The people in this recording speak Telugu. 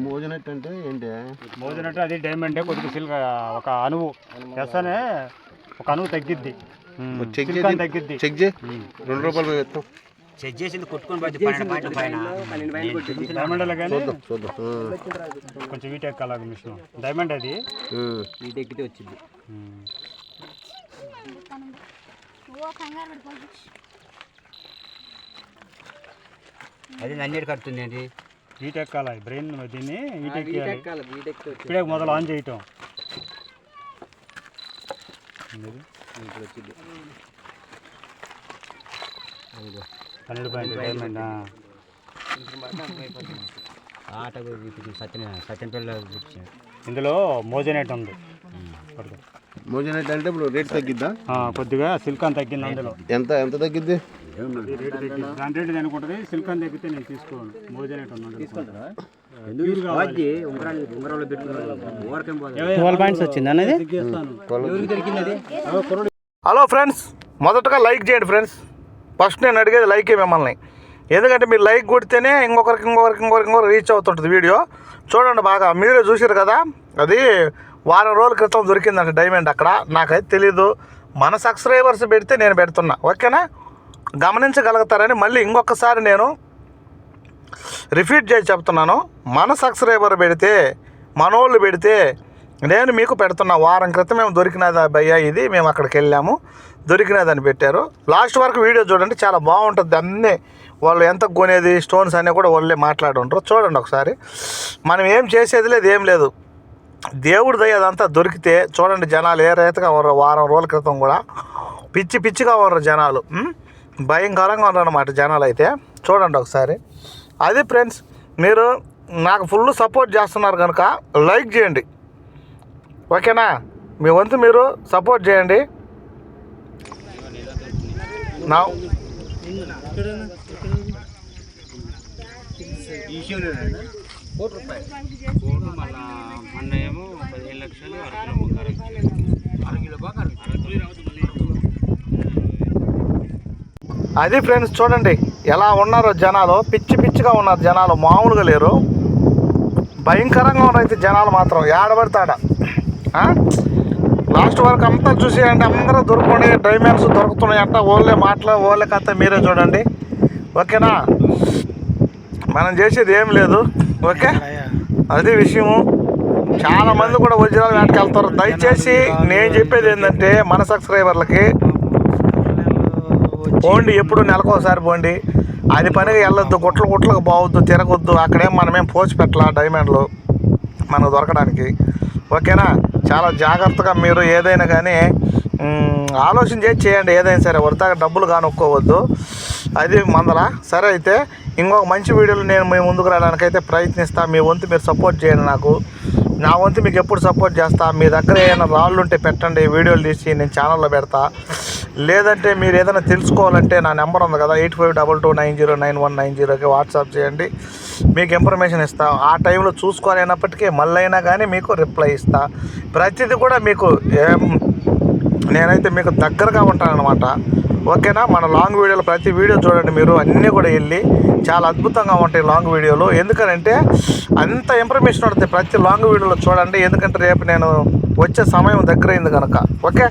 మోజనట్ అంటే ఏంటి? మోజనట్ అది డైమండ్ కొద్దిగా సిల్క్ ఒక అణువు చేస్తానే ఒక అణువు తగ్గిద్ది. తగ్గిద్ది. చెక్ చేయి. 2 రూపాయలు ఇస్తాం. చెక్ చేసింది కొట్టుకొని పోతే 12 పాయింట్ల పైన డైమండ్ అలాగే చూద్దాం. కొంచెం వీటెక్ అలాగే మిషన్ డైమండ్ అది వీటెక్కితే వచ్చింది. అది నన్నేడు కడుతుంది అండి. వీటెక్ అలా బ్రెయిన్ దీన్ని వీటెక్ మొదలు ఆన్ చేయటం. వచ్చింది 12 పాయింట్ డైమండ్ ఆట సత్యం పిల్ల ఇందులో మోజనైట్ ఉంది. మోజనట్ అంటే ఇప్పుడు రేట్ తగ్గిద్దా? కొద్దిగా సిల్కాన్ తగ్గింది. అందులో ఎంత తగ్గిద్ది? రేట్ తగ్గింది. దాని రేట్ అనుకుంటుంది. సిల్కాన్ తగ్గితే నేను తీసుకోను. మోజనైట్ ఉంది. 12 పాయింట్స్ వచ్చింది అన్నది. హలో ఫ్రెండ్స్, మొదటగా లైక్ చేయండి ఫ్రెండ్స్. ఫస్ట్ నేను అడిగేది లైకే మిమ్మల్ని. ఎందుకంటే మీరు లైక్ కొడితేనే ఇంకొకరికి రీచ్ అవుతుంటుంది వీడియో. చూడండి బాగా, మీరే చూసారు కదా, అది వారం రోజుల క్రితం దొరికిందంట డైమండ్. అక్కడ నాకైతే తెలీదు. మన సబ్స్క్రైబర్స్ పెడితే నేను పెడుతున్నా, ఓకేనా? గమనించగలుగుతారని మళ్ళీ ఇంకొకసారి నేను రిపీట్ చేసి చెప్తున్నాను. మన సబ్స్క్రైబర్ పెడితే, మనోళ్ళు పెడితే నేను మీకు పెడుతున్నా. వారం క్రితం మేము దొరికినది భయ్యా, ఇది మేము అక్కడికి వెళ్ళాము, దొరికినదని పెట్టారు. లాస్ట్ వరకు వీడియో చూడండి, చాలా బాగుంటుంది. అన్నీ వాళ్ళు ఎంత కొనేది స్టోన్స్ అన్నీ కూడా వాళ్ళే మాట్లాడుంటారు. చూడండి ఒకసారి. మనం ఏం చేసేది లేదు, ఏం లేదు. దేవుడి దయ అదంతా దొరికితే చూడండి. జనాలు ఏ రైతుగా ఉన్నారు. వారం రోజుల క్రితం కూడా పిచ్చిగా ఉన్నారు జనాలు. భయంకరంగా ఉన్నారన్నమాట జనాలు అయితే. చూడండి ఒకసారి. అది ఫ్రెండ్స్, మీరు నాకు ఫుల్ సపోర్ట్ చేస్తున్నారు కనుక లైక్ చేయండి, ఓకేనా? మీ వంతు మీరు సపోర్ట్ చేయండి. నా అది ఫ్రెండ్స్, చూడండి ఎలా ఉన్నారో జనాలు. పిచ్చిగా ఉన్నారు జనాలు, మామూలుగా లేరు. భయంకరంగా ఉన్నారు అయితే జనాలు మాత్రం. ఏడబడతాడ లాస్ట్ వరకు అంతా చూసేయండి. అందరూ దొరుకుని డైమండ్స్ దొరుకుతున్నాయి అంట. ఓళ్ళే కథ మీరే చూడండి, ఓకేనా? మనం చేసేది ఏం లేదు, ఓకే? అది విషయము. చాలామంది కూడా వజ్రాలు వేటకి వెళ్తారు. దయచేసి నేను చెప్పేది ఏంటంటే, మన సబ్స్క్రైబర్లకి పోండి, ఎప్పుడు నెలకోసారి పోండి. అది పనిగా వెళ్ళొద్దు, గుట్లకు పోవద్దు, తిరగొద్దు. అక్కడేం మనమేం పోసి పెట్టాల డైమండ్లు మనకు దొరకడానికి, ఓకేనా? చాలా జాగ్రత్తగా మీరు ఏదైనా కానీ ఆలోచన చేసి చేయండి. ఏదైనా సరే వృధాగా డబ్బులు కానుక్కోవద్దు. అది మందల. సరే అయితే ఇంకొక మంచి వీడియోలు నేను మీ ముందుకు రావడానికైతే ప్రయత్నిస్తా. మీ వంతు మీరు సపోర్ట్ చేయండి నాకు. నా వంతు మీకు ఎప్పుడు సపోర్ట్ చేస్తా. మీ దగ్గర ఏమైనా రాళ్ళు ఉంటే పెట్టండి, వీడియోలు తీసి నేను ఛానల్లో పెడతా. లేదంటే మీరు ఏదైనా తెలుసుకోవాలంటే నా నెంబర్ ఉంది కదా, 8522909190కి వాట్సాప్ చేయండి. మీకు ఇన్ఫర్మేషన్ ఇస్తా. ఆ టైంలో చూసుకోలేనప్పటికీ మళ్ళీ అయినా కానీ మీకు రిప్లై ఇస్తా. ప్రతిదీ కూడా మీకు నేనైతే మీకు దగ్గరగా ఉంటానన్నమాట, ఓకేనా? మన లాంగ్ వీడియోలు ప్రతి వీడియో చూడండి మీరు. అన్నీ కూడా వెళ్ళి చాలా అద్భుతంగా ఉంటాయి లాంగ్ వీడియోలు. ఎందుకంటే అంత ఇన్ఫర్మేషన్ ఉంటుంది ప్రతి లాంగ్ వీడియోలో చూడండి. ఎందుకంటే రేపు నేను వచ్చే సమయం దగ్గరైంది కనుక, ఓకే?